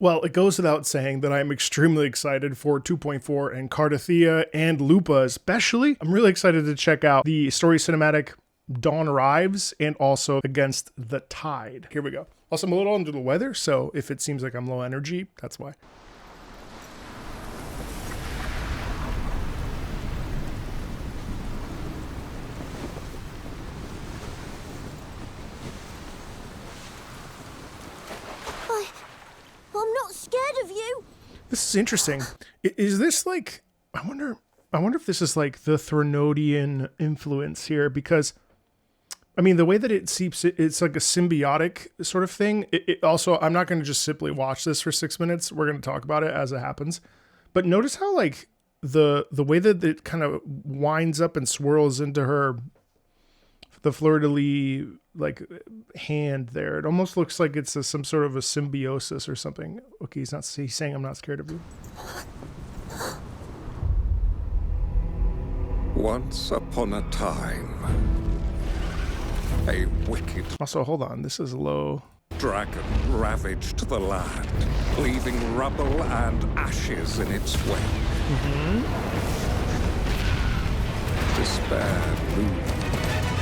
Well, it goes without saying that I'm extremely excited for 2.4 and Cardathea and Lupa especially. I'm really excited to check out the story cinematic Dawn Arrives and also Against the Tide. Here we go. Also, I'm a little under the weather, so if it seems like I'm low energy, that's why. I'm not scared of you. This is interesting. Is this like, I wonder if this is like the Threnodian influence here, because I mean, the way that it seeps, it's like a symbiotic sort of thing. It also, I'm not going to just simply watch this for 6 minutes. We're going to talk about it as it happens. But notice how like the way that it kind of winds up and swirls into her, the fleur-de-lis like hand there. It almost looks like it's some sort of a symbiosis or something. Okay, he's saying I'm not scared of you. Once upon a time, a wicked Also, hold on, this is low. dragon ravaged the land, leaving rubble and ashes in its wake. Despair loomed,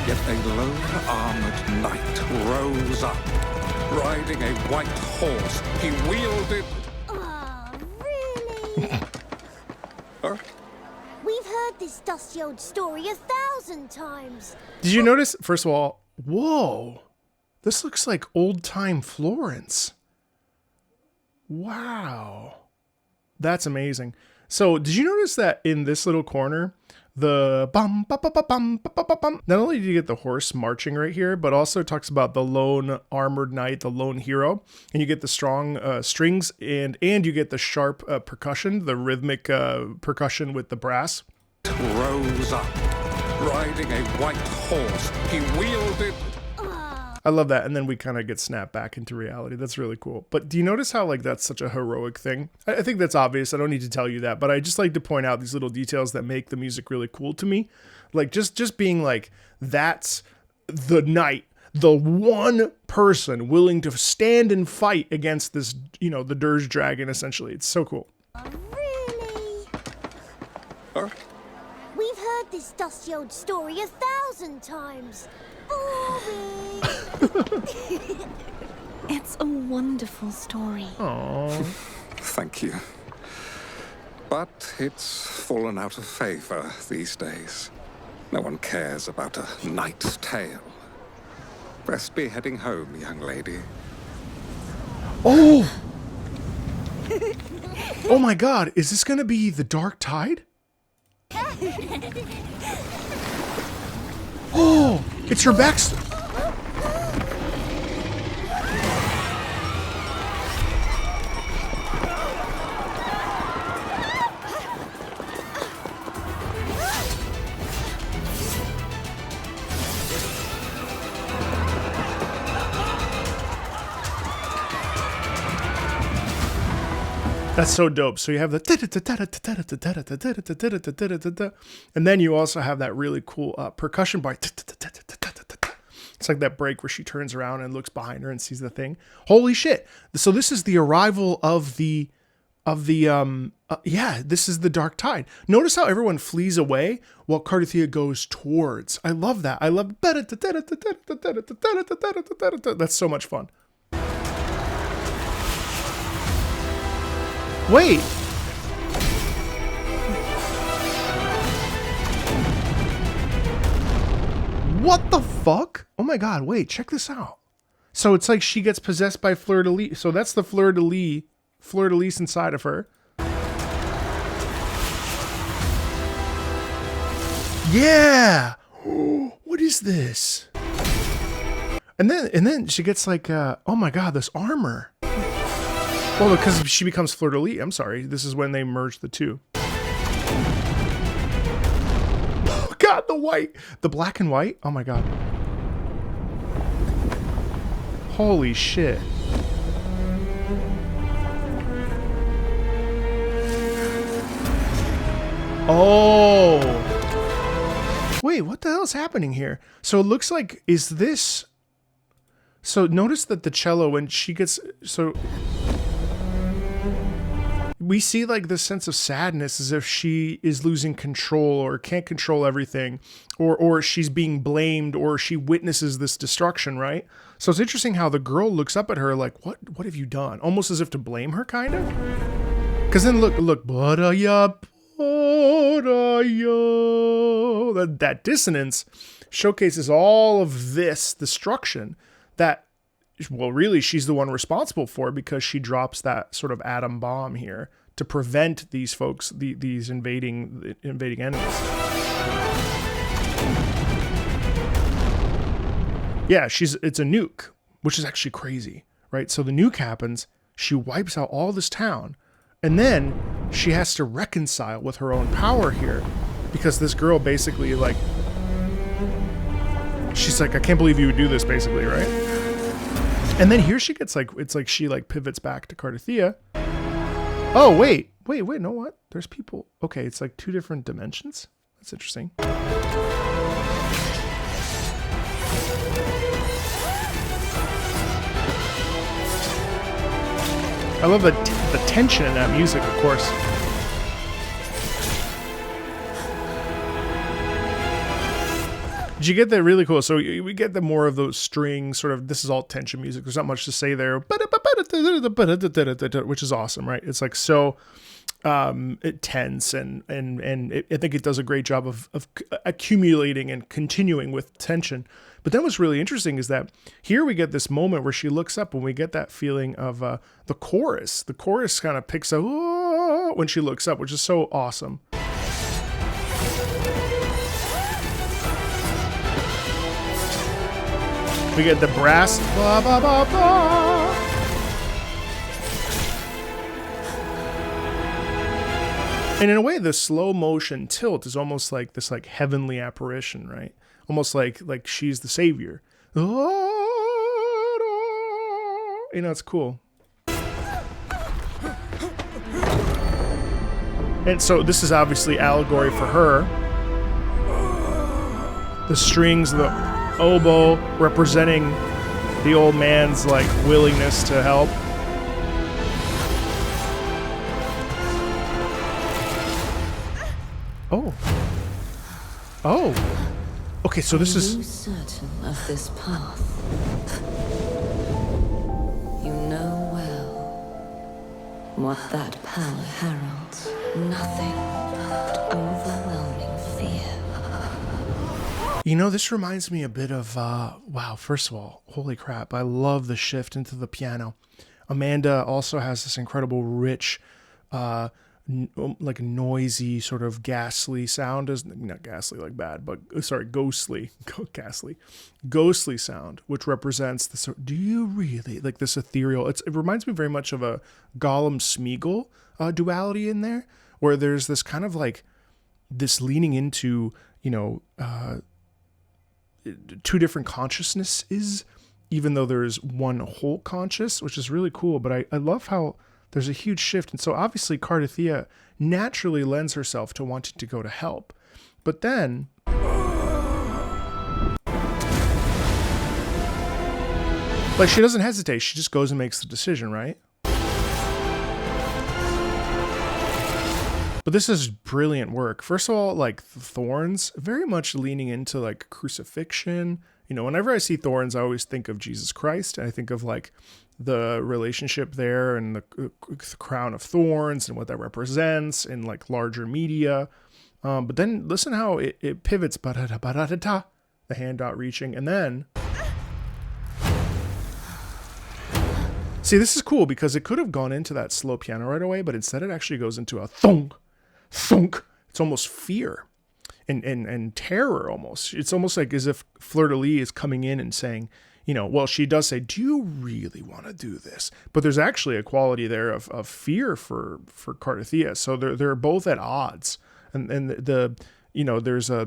yet a lone armored knight rose up, riding a white horse. He wielded... Oh, really? We've heard this dusty old story 1,000 times. Did you notice, first of all, whoa, this looks like old-time Florence. Wow. That's amazing. So, did you notice that in this little corner, the bum, ba, ba, ba, bum, ba, ba, ba, bum, not only do you get the horse marching right here, but also it talks about the lone armored knight, the lone hero, and you get the strong strings, and you get the sharp percussion, the rhythmic percussion with the brass. Rose up, riding a white horse. He wielded... I love that. And then we kind of get snapped back into reality. That's really cool. But do you notice how like that's such a heroic thing? I think that's obvious. I don't need to tell you that, but I just like to point out these little details that make the music really cool to me. Like just being like, that's the knight, the one person willing to stand and fight against this, you know, the Dirge Dragon, essentially. It's so cool. Really? We've heard this dusty old story 1,000 times. Boring. It's a wonderful story. Aww. Thank you. But it's fallen out of favor these days. No one cares about a knight's tale. Best be heading home, young lady. Oh! Oh my god, is this gonna be the Dark Tide? Oh! It's her backstory! That's so dope. So you have the and then you also have that really cool percussion bar. It's like that break where she turns around and looks behind her and sees the thing. Holy shit. So this is the arrival of the this is the Dark Tide. Notice how everyone flees away while Cardathea goes towards. I love that. I love that's so much fun. Wait. What the fuck? Oh my god, wait, check this out. So it's like she gets possessed by fleur-de-lis. So that's the fleur-de-lis inside of her. Yeah. What is this? And then she gets like oh my god, this armor. Well, because she becomes fleur-de-lis. I'm sorry. This is when they merge the two. Oh god, the white. The black and white. Oh my god. Holy shit. Oh. Wait, what the hell is happening here? So it looks like, is this... So notice that the cello, when she gets... So... we see like this sense of sadness as if she is losing control or can't control everything, or she's being blamed, or she witnesses this destruction, right? So it's interesting how the girl looks up at her like, what have you done? Almost as if to blame her, kind of. Because then look, Bodaya, that dissonance showcases all of this destruction that, well, really, she's the one responsible for, because she drops that sort of atom bomb here to prevent these folks, these invading enemies. Yeah, it's a nuke, which is actually crazy, right? So the nuke happens, she wipes out all this town, and then she has to reconcile with her own power here, because this girl basically, like, she's like, I can't believe you would do this, basically, right? And then here she gets like, it's like she like pivots back to Cardathia. Oh, wait, no, what? There's people. Okay, it's like 2 different dimensions. That's interesting. I love the tension in that music, of course. Did you get that? Really cool. So we get the more of those strings, sort of, this is all tension music. There's not much to say there, which is awesome, right? It's like so tense, and I think it does a great job of accumulating and continuing with tension. But then what's really interesting is that here we get this moment where she looks up and we get that feeling of the chorus. The chorus kind of picks up when she looks up, which is so awesome. We get the brass, blah, blah, blah, blah. And in a way, the slow motion tilt is almost like this like heavenly apparition, right? Almost like she's the savior. You know, it's cool. And so this is obviously allegory for her. The strings, the oboe representing the old man's like willingness to help. Oh. Okay, so this is certain of this path. You know well what that power heralds. Nothing but overwhelming fear. You know, this reminds me a bit of, wow, first of all, holy crap, I love the shift into the piano. Amanda also has this incredible rich, like noisy, sort of ghastly sound. Not ghastly like bad, but, sorry, ghostly sound, which represents the sort, do you really, like this ethereal, it reminds me very much of a Gollum-Smeagol duality in there, where there's this kind of like, this leaning into, you know, 2 different consciousnesses, even though there's one whole conscious, which is really cool. But I love how there's a huge shift. And so obviously Cardathia naturally lends herself to wanting to go to help. But then like she doesn't hesitate. She just goes and makes the decision, right? But this is brilliant work. First of all, like the thorns, very much leaning into like crucifixion. You know, whenever I see thorns, I always think of Jesus Christ. And I think of like the relationship there and the crown of thorns and what that represents in like larger media. But then listen how it pivots, the hand out reaching, and then see, this is cool because it could have gone into that slow piano right away, but instead it actually goes into a thunk, thunk. It's almost fear and terror almost. It's almost like as if Fleur-de-Lis is coming in and saying, you know, well, she does say, do you really want to do this? But there's actually a quality there of fear for Cardathia. So they're both at odds. And the you know, there's a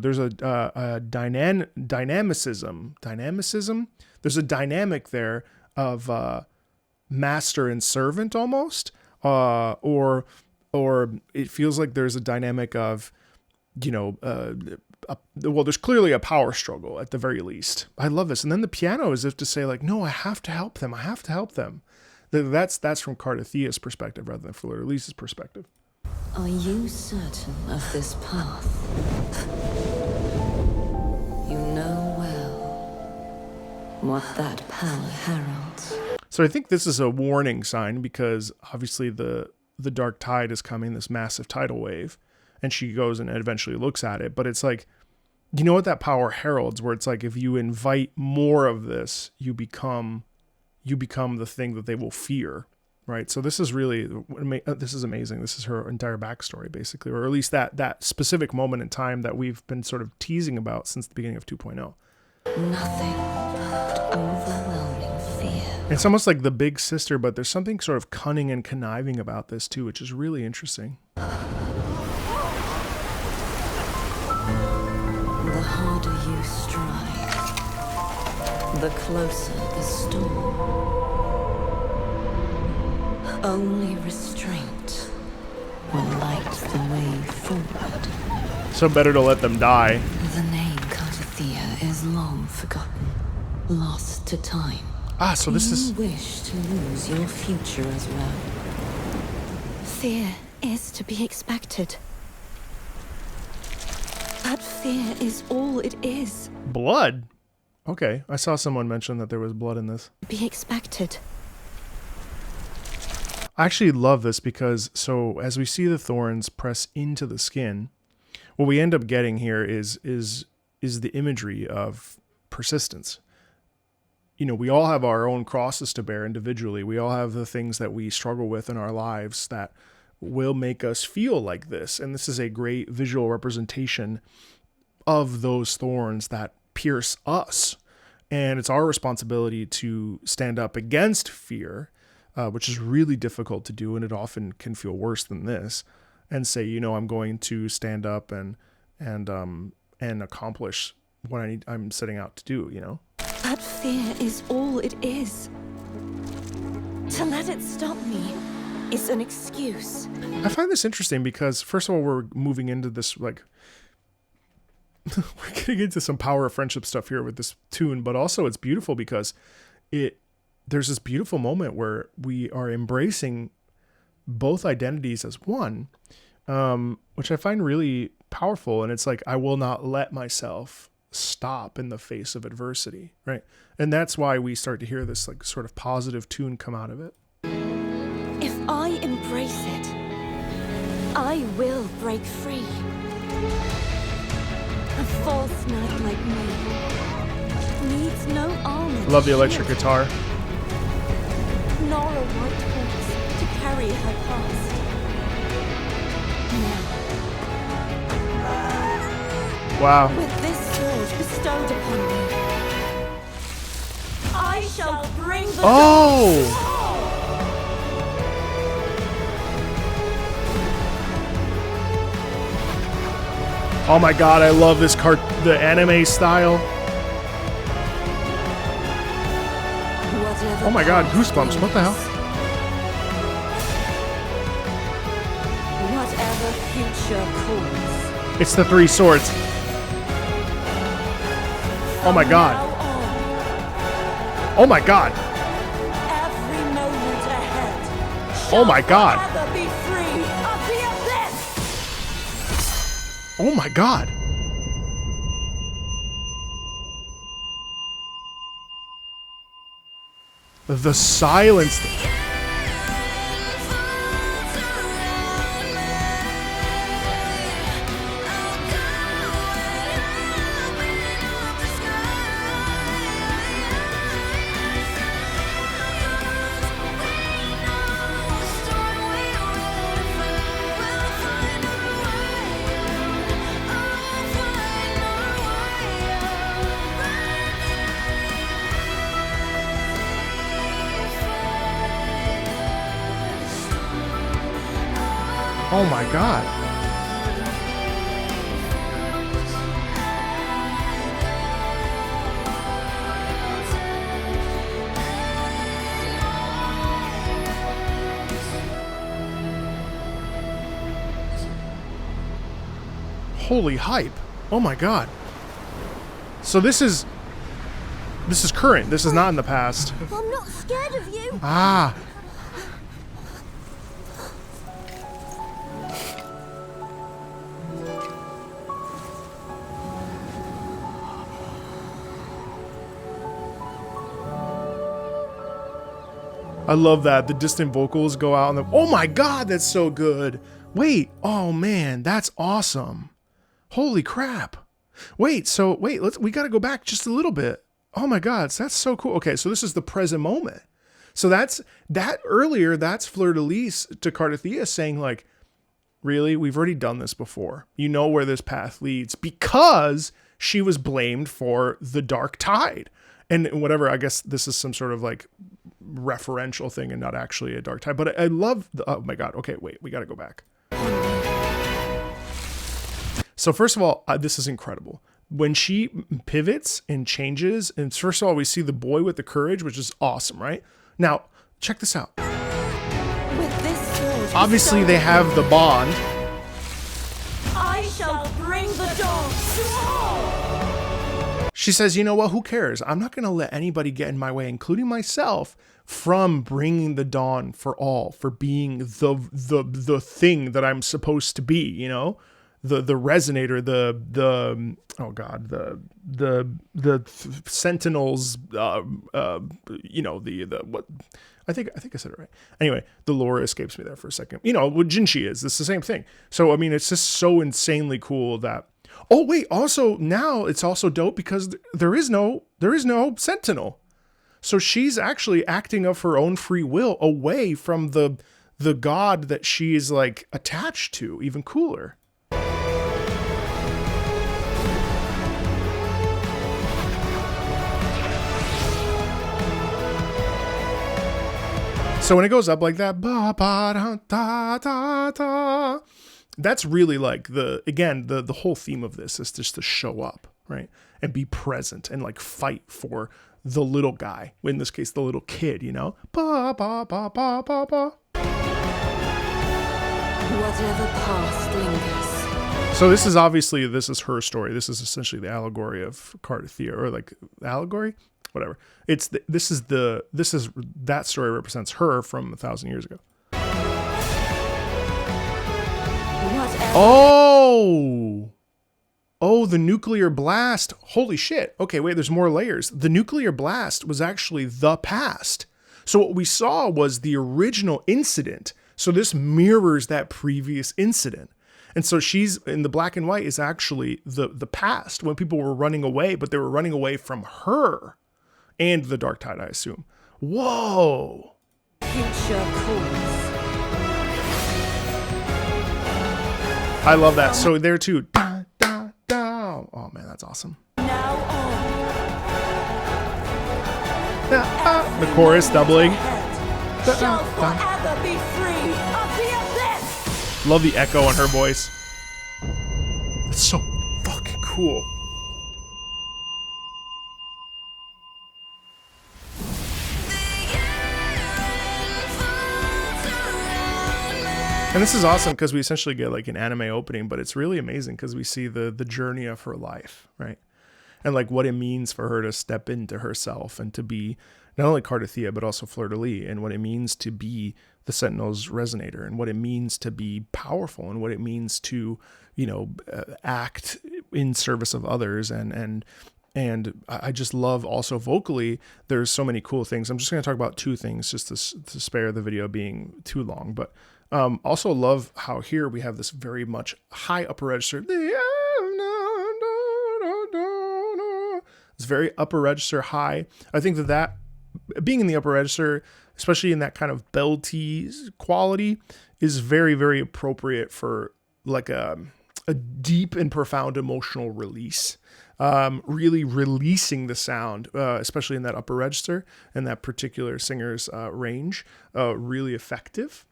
dynamicism. There's a dynamic there of master and servant almost, or it feels like there's a dynamic of, you know, well, there's clearly a power struggle at the very least. I love this. And then the piano is as if to say like, no, I have to help them. That's from Cardathea's perspective rather than Fleur-de-Lis's perspective. Are you certain of this path? You know well what that power heralds. So I think this is a warning sign because obviously the dark tide is coming, this massive tidal wave, and she goes and eventually looks at it. But it's like, you know what that power heralds, where it's like if you invite more of this, you become the thing that they will fear, right? So this is really, this is amazing. This is her entire backstory, basically, or at least that specific moment in time that we've been sort of teasing about since the beginning of 2.0. Nothing but overwhelming fear. It's almost like the big sister, but there's something sort of cunning and conniving about this too, which is really interesting. The harder you strive, the closer the storm. Only restraint will light the way forward. So better to let them die. The name Cardathea is long forgotten, lost to time. Ah, so this is... Do you wish to lose your future as well? Fear is to be expected. But fear is all it is. Blood? Okay, I saw someone mention that there was blood in this. Be expected. I actually love this because, so as we see the thorns press into the skin, what we end up getting here is the imagery of persistence. You know, we all have our own crosses to bear individually. We all have the things that we struggle with in our lives that will make us feel like this. And this is a great visual representation of those thorns that pierce us. And it's our responsibility to stand up against fear, which is really difficult to do. And it often can feel worse than this, and say, you know, I'm going to stand up and accomplish what I'm setting out to do, you know? But fear is all it is. To let it stop me is an excuse. I find this interesting because, first of all, we're moving into this, like, we're getting into some power of friendship stuff here with this tune, but also it's beautiful because there's this beautiful moment where we are embracing both identities as one, which I find really powerful. And it's like, I will not let myself stop in the face of adversity, right? And that's why we start to hear this like sort of positive tune come out of it. If I embrace it, I will break free. A false knight like me needs no armor. Love the electric guitar. Nor a white horse to carry her past. Now, Wow. with this sword bestowed upon me, I shall bring the Oh! Oh my god, I love this the anime style. Whatever Oh my god, path goosebumps, what the hell? Whatever future calls. It's the three swords. Oh my god. Now on, Oh my god. every moment ahead. Oh my god. Forever be free of the abyss. Oh my god. The silence. Oh my god. Holy hype. Oh my god. So this is current. This is not in the past. I'm not scared of you. Ah. I love that. The distant vocals go out and oh my God, that's so good. Wait, oh man, that's awesome. Holy crap. Wait, we got to go back just a little bit. Oh my God, that's so cool. Okay, so this is the present moment. So that's Fleur de Lis to Cardathia saying like, really, we've already done this before. You know where this path leads, because she was blamed for the dark tide and whatever. I guess this is some sort of like referential thing and not actually a dark tide, but I love oh my God. Okay, wait, we got to go back. So first of all, this is incredible. When she pivots and changes, and first of all, we see the boy with the courage, which is awesome, right? Now, check this out. With this sword, Obviously, they have the bond. I shall bring the dawn to all. She says, you know what, who cares? I'm not going to let anybody get in my way, including myself, from bringing the dawn for all, for being the thing that I'm supposed to be, you know? The resonator, the sentinels, you know, what I think I said it right. Anyway, the lore escapes me there for a second. You know what Jinshi is. It's the same thing. So I mean, it's just so insanely cool that. Oh wait, also now it's also dope because there is no sentinel. So she's actually acting of her own free will away from the god that she is like attached to. Even cooler. So when it goes up like that, ba, ba, da, da, da, da, that's really like the whole theme of this is just to show up, right? And be present and like fight for the little guy. In this case, the little kid, you know? Ba, ba, ba, ba, ba, ba. Whatever past lingers. So this is her story. This is essentially the allegory of Cardathia, or like allegory? Whatever. That story represents her from 1,000 years ago. Whatever. Oh, the nuclear blast. Holy shit. Okay, wait, there's more layers. The nuclear blast was actually the past. So what we saw was the original incident. So this mirrors that previous incident. And so she's in the black and white is actually the past, when people were running away, but they were running away from her. And the dark tide, I assume. Whoa. Future calls. I love that. So there too. Da, da, da. Oh man, that's awesome. Now on. The chorus doubling. Shall forever be free of the abyss. Love the echo on her voice. That's so fucking cool. And this is awesome because we essentially get like an anime opening, but it's really amazing because we see the journey of her life, right? And like what it means for her to step into herself and to be not only Cardathia, but also Fleur de Lis, and what it means to be the Sentinel's resonator, and what it means to be powerful, and what it means to, you know, act in service of others. And I just love also vocally, there's so many cool things. I'm just going to talk about two things just to spare the video being too long, but also love how here we have this very much high upper register. It's very upper register high. I think that being in the upper register, especially in that kind of belty quality, is very, very appropriate for like a deep and profound emotional release. Really releasing the sound, especially in that upper register and that particular singer's range, really effective.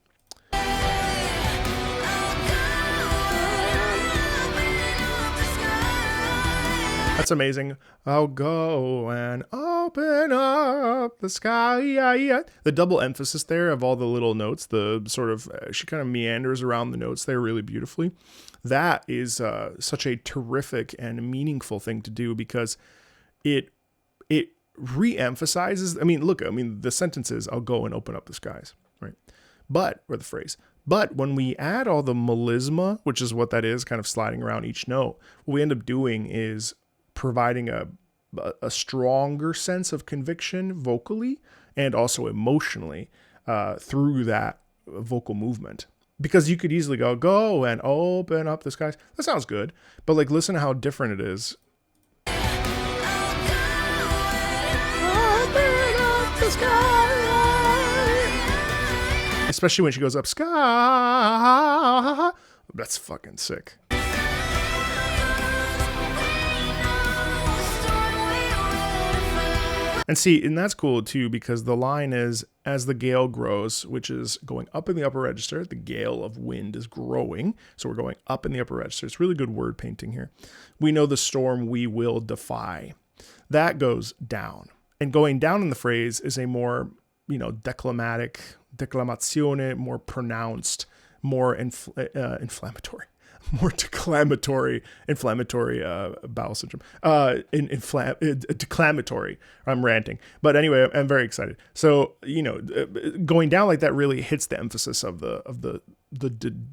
That's amazing. I'll go and open up the sky. The double emphasis there of all the little notes, the sort of, she kind of meanders around the notes there really beautifully. That is such a terrific and meaningful thing to do because it re-emphasizes, the sentence is, I'll go and open up the skies, right? But when we add all the melisma, which is what that is, kind of sliding around each note, what we end up doing is providing a stronger sense of conviction vocally and also emotionally. through that vocal movement. Because you could easily go and open up the skies. That sounds good. But like, listen to how different it is. Open up the sky. Especially when she goes up, sky. That's fucking sick. And see, and that's cool too, because the line is, as the gale grows, which is going up in the upper register, the gale of wind is growing. So we're going up in the upper register. It's really good word painting here. We know the storm we will defy. That goes down. And going down in the phrase is a more, declamazione, more pronounced, more inflammatory. More declamatory, inflammatory bowel syndrome. Declamatory. I'm ranting, but anyway, I'm very excited. So going down like that really hits the emphasis of the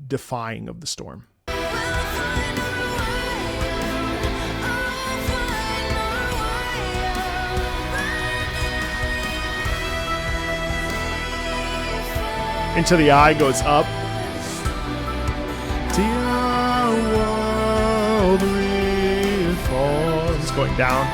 defying of the storm. Into the eye goes up. It's going down.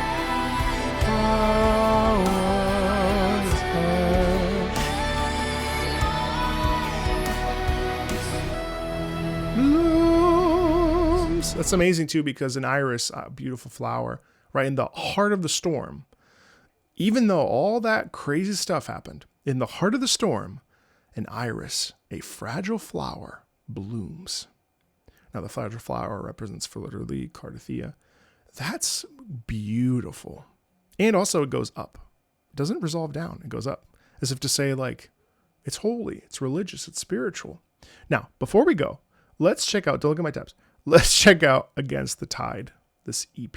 Blooms. That's amazing too, because an iris, a beautiful flower, right in the heart of the storm, even though all that crazy stuff happened, in the heart of the storm, an iris, a fragile flower, blooms. Now, the fragile flower represents fertility, Cardothea. That's beautiful. And also it goes up. It doesn't resolve down. It goes up. As if to say, like, it's holy, it's religious, it's spiritual. Now, before we go, let's check out, don't look at my tabs. Let's check out Against the Tide, this EP.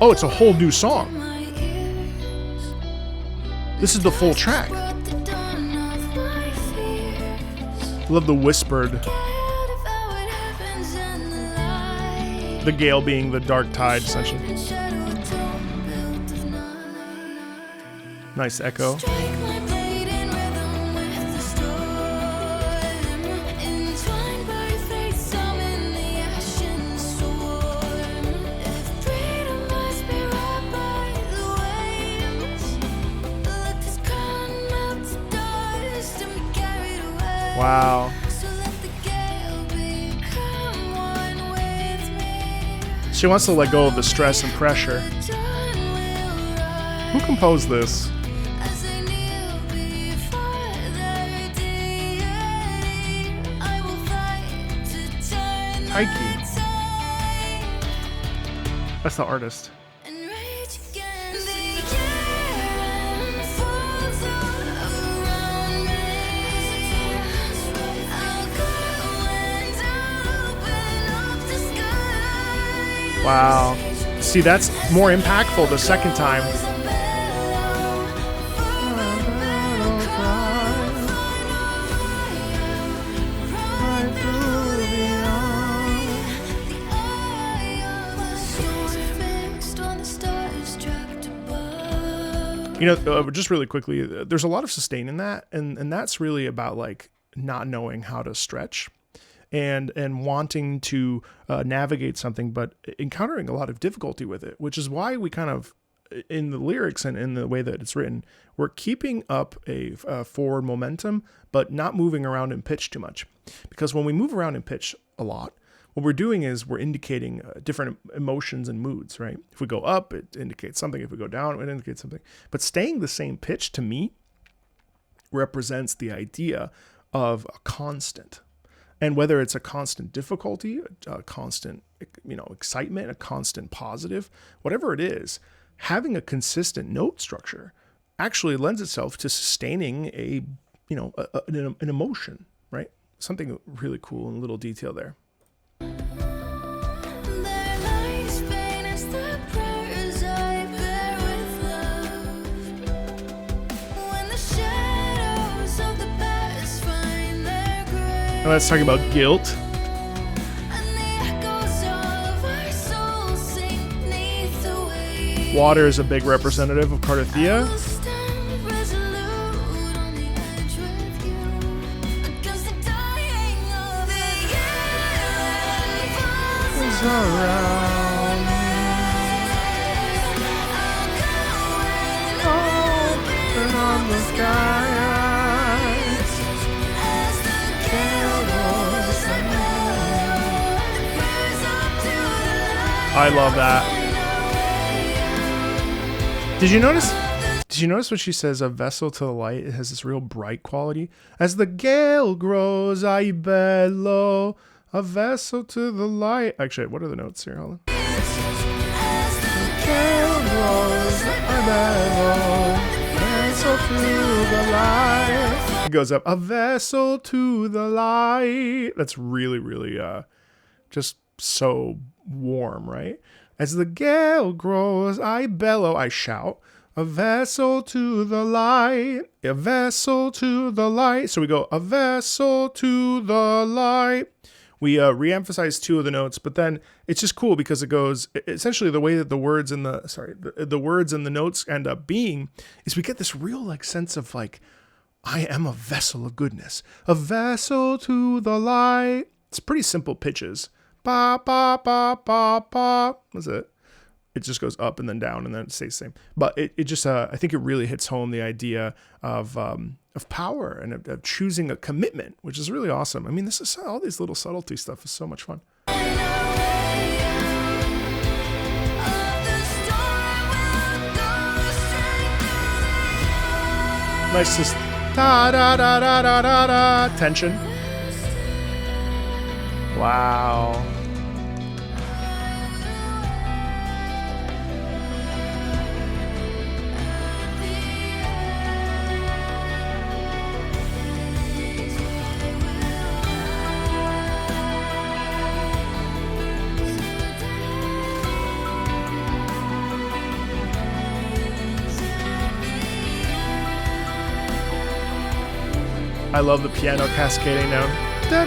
Oh, it's a whole new song. This is the full track. Love the whispered. The gale being the dark tide, essentially. Nice echo. Wow. She wants to let go of the stress and pressure. Who composed this? Heike. That's the artist. Wow. See, that's more impactful the second time. Just really quickly, there's a lot of sustain in that, and that's really about like not knowing how to stretch. And wanting to navigate something, but encountering a lot of difficulty with it, which is why we kind of, in the lyrics and in the way that it's written, we're keeping up a forward momentum, but not moving around in pitch too much. Because when we move around in pitch a lot, what we're doing is we're indicating different emotions and moods, right? If we go up, it indicates something. If we go down, it indicates something. But staying the same pitch, to me, represents the idea of a constant. And whether it's a constant difficulty, a constant, excitement, a constant positive, whatever it is, having a consistent note structure actually lends itself to sustaining an emotion, right? Something really cool and a little detail there. Let's talk about guilt. Water is a big representative of Cardothea. I love that. Did you notice? Did you notice what she says? A vessel to the light. It has this real bright quality. As the gale grows, I bellow. A vessel to the light. Actually, what are the notes here? Hold on. As the gale grows, I bellow. Vessel to the light. It goes up. A vessel to the light. That's really, really, just so warm, right? As the gale grows, I bellow, I shout, a vessel to the light, a vessel to the light. So we go, a vessel to the light. We re-emphasize two of the notes, but then it's just cool because it goes, essentially the way that the words and the words and the notes end up being is we get this real like sense of like, I am a vessel of goodness, a vessel to the light. It's pretty simple pitches. Ba, ba, ba, ba, ba. That's it. It just goes up and then down and then it stays the same. But it just, I think it really hits home the idea of power and of choosing a commitment, which is really awesome. I mean, this is all these little subtlety stuff is so much fun. Nice, just da da da da da da da tension. Wow. I love the piano cascading down. That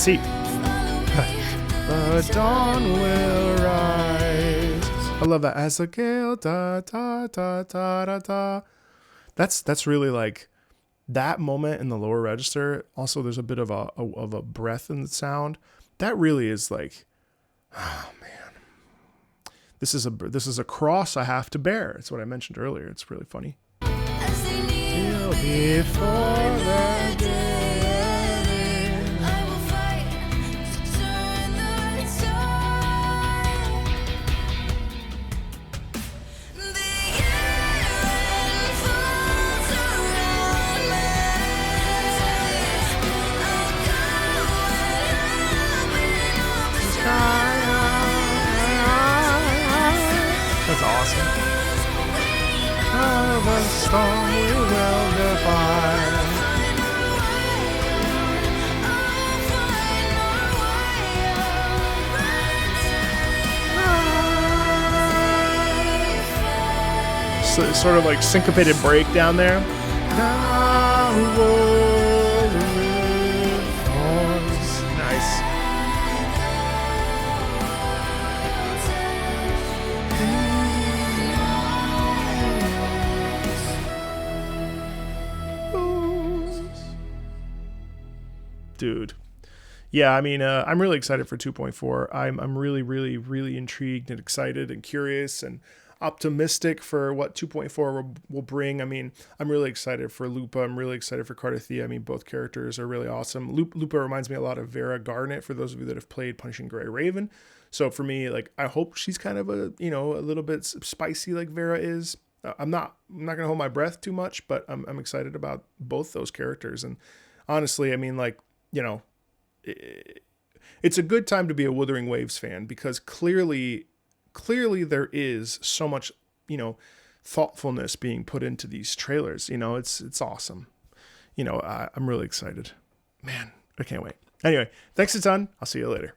seat. The dawn will rise. I love that. As the gale, da da da da da da. That's really like that moment in the lower register. Also, there's a bit of a breath in the sound. That really is like, oh man. This is a cross I have to bear. It's what I mentioned earlier. It's really funny. Till before the day, I will fight to turn the tide. The air falls around me. I'll go and open up the sky. That's awesome. Oh, the storm we will defy. So it's sort of like syncopated break down there. Nice. Dude. Yeah, I mean, I'm really excited for 2.4. I'm really, really, really intrigued and excited and curious and optimistic for what 2.4 will bring. I mean, I'm really excited for Lupa. I'm really excited for Cardothea. I mean, both characters are really awesome. Lupa reminds me a lot of Vera Garnet, for those of you that have played Punishing Gray Raven. So for me, like, I hope she's kind of a little bit spicy like Vera is. I'm not going to hold my breath too much, but I'm excited about both those characters. And honestly, I mean, like, it's a good time to be a Wuthering Waves fan because clearly there is so much, thoughtfulness being put into these trailers. It's awesome. I'm really excited. Man, I can't wait. Anyway, thanks a ton. I'll see you later.